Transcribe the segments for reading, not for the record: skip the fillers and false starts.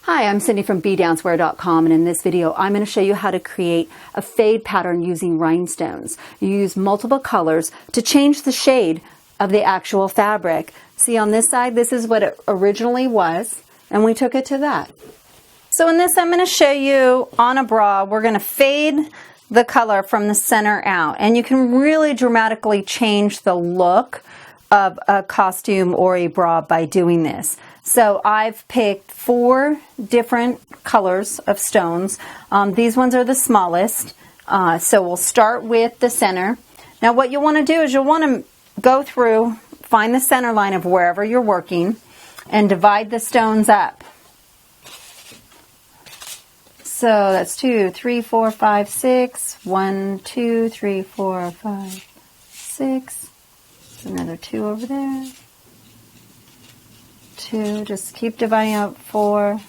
Hi, I'm Cindy from dancewear.com, and in this video I'm going to show you how to create a fade pattern using rhinestones. You use multiple colors to change the shade of the actual fabric. See, on this side, this is what it originally was, and we took it to that. So in this, I'm going to show you on a bra, we're going to fade the color from the center out, and you can really dramatically change the look of a costume or a bra by doing this. So I've picked 4 different colors of stones. These ones are the smallest. So we'll start with the center. Now what you'll want to do is you'll want to go through, find the center line of wherever you're working, and divide the stones up. So that's 2, 3, 4, 5, 6. 1, 2, 3, 4, 5, 6. Another 2 over there. 2, just keep dividing up, 4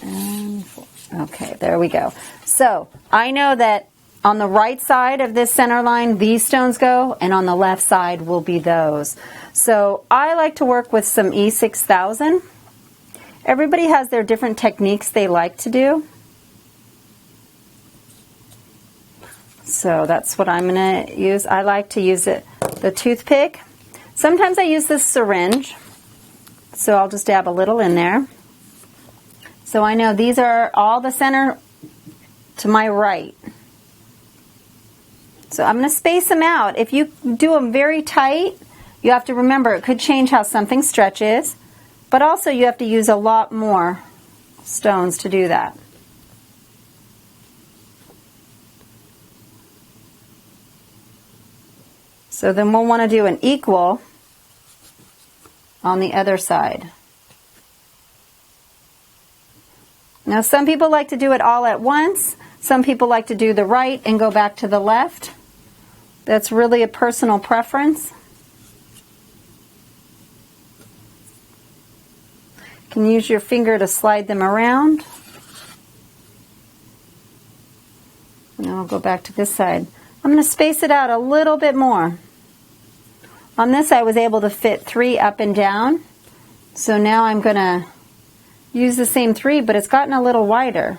and 4. Okay, there we go. So I know that on the right side of this center line, these stones go, and on the left side will be those. So I like to work with some E6000. Everybody has their different techniques they like to do. So that's what I'm going to use. I like to use the toothpick. Sometimes I use this syringe. So I'll just dab a little in there. So I know these are all the center to my right. So I'm going to space them out. If you do them very tight, you have to remember it could change how something stretches, but also you have to use a lot more stones to do that. So then we'll want to do an equal on the other side. Now some people like to do it all at once. Some people like to do the right and go back to the left. That's really a personal preference. You can use your finger to slide them around. Now I'll go back to this side. I'm going to space it out a little bit more. On this I was able to fit 3 up and down. So now I'm going to use the same 3, but it's gotten a little wider.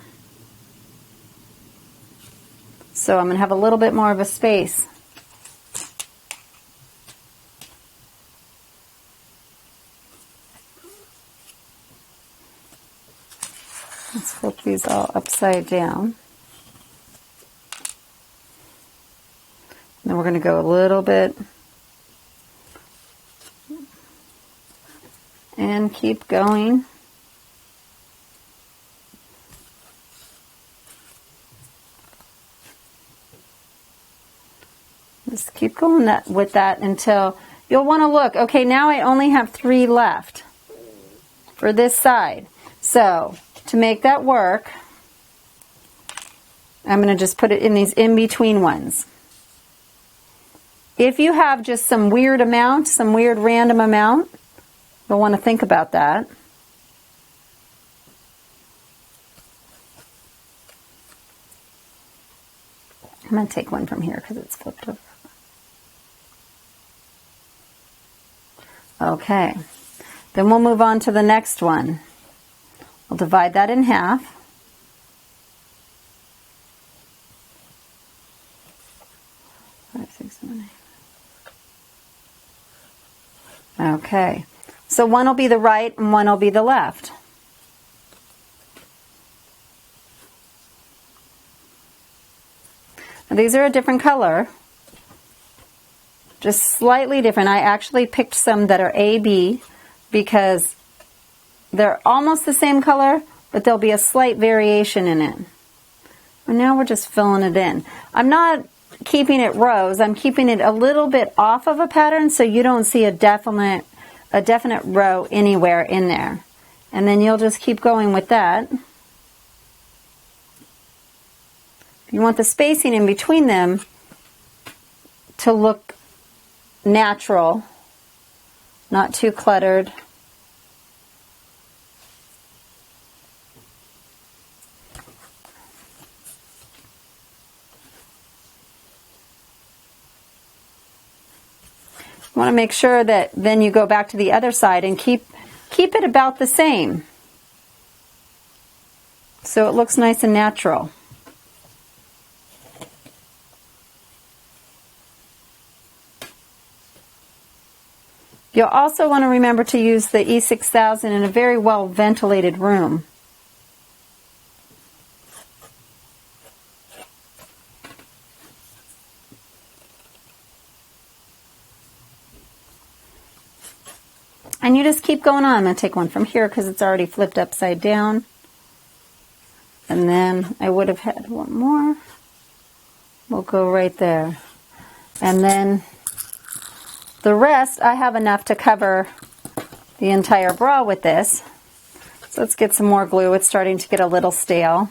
So I'm going to have a little bit more of a space. Let's flip these all upside down. Then we're going to go a little bit and keep going. Just keep going with that until you'll want to look. Okay, now I only have 3 left for this side. So to make that work, I'm going to just put it in these in-between ones. If you have just some weird amount, some weird random amount, you'll want to think about that. I'm going to take one from here because it's flipped over. Okay, then we'll move on to the next one. We'll divide that in half. Five, 6, 7, 8. Okay, so one will be the right and one will be the left. Now these are a different color, just slightly different. I actually picked some that are AB because they're almost the same color, but there'll be a slight variation in it. And now we're just filling it in. I'm not keeping it rows. I'm keeping it a little bit off of a pattern so you don't see a definite row anywhere in there. And then you'll just keep going with that. You want the spacing in between them to look natural, not too cluttered. You want to make sure that then you go back to the other side and keep it about the same. so it looks nice and natural. You'll also want to remember to use the E6000 in a very well ventilated room. And you just keep going on. I'm going to take one from here because it's already flipped upside down. And then I would have had one more. We'll go right there. And then the rest, I have enough to cover the entire bra with this. So let's get some more glue. It's starting to get a little stale.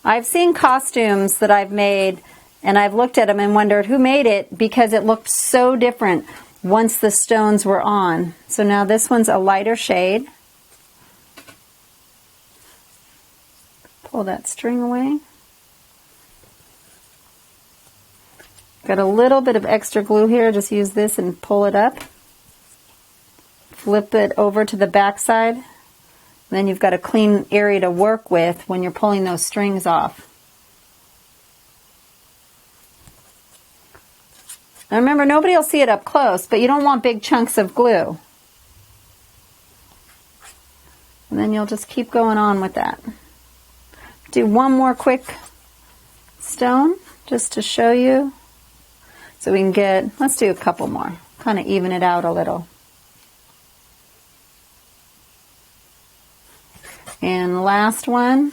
I've seen costumes that I've made, and I've looked at them and wondered who made it because it looked so different once the stones were on. So now this one's a lighter shade. Pull that string away. Got a little bit of extra glue here. Just use this and pull it up. Flip it over to the back side. Then you've got a clean area to work with when you're pulling those strings off. Now remember, nobody will see it up close, but you don't want big chunks of glue. And then you'll just keep going on with that. Do one more quick stone just to show you. So we can get, let's do a couple more, kind of even it out a little. And the last one.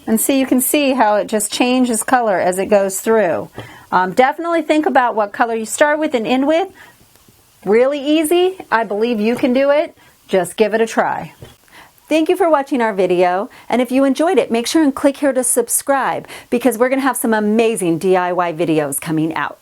And see, you can see how it just changes color as it goes through. Definitely think about what color you start with and end with. Really easy. I believe you can do it. Just give it a try. Thank you for watching our video, and if you enjoyed it, make sure and click here to subscribe because we're going to have some amazing DIY videos coming out.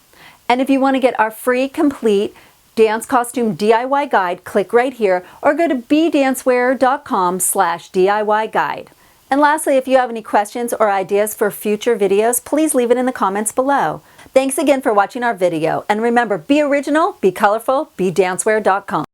And if you want to get our free, complete dance costume DIY guide, click right here or go to bdancewear.com/DIY guide. And lastly, if you have any questions or ideas for future videos, please leave it in the comments below. Thanks again for watching our video, and remember, be original, be colorful, be dancewear.com.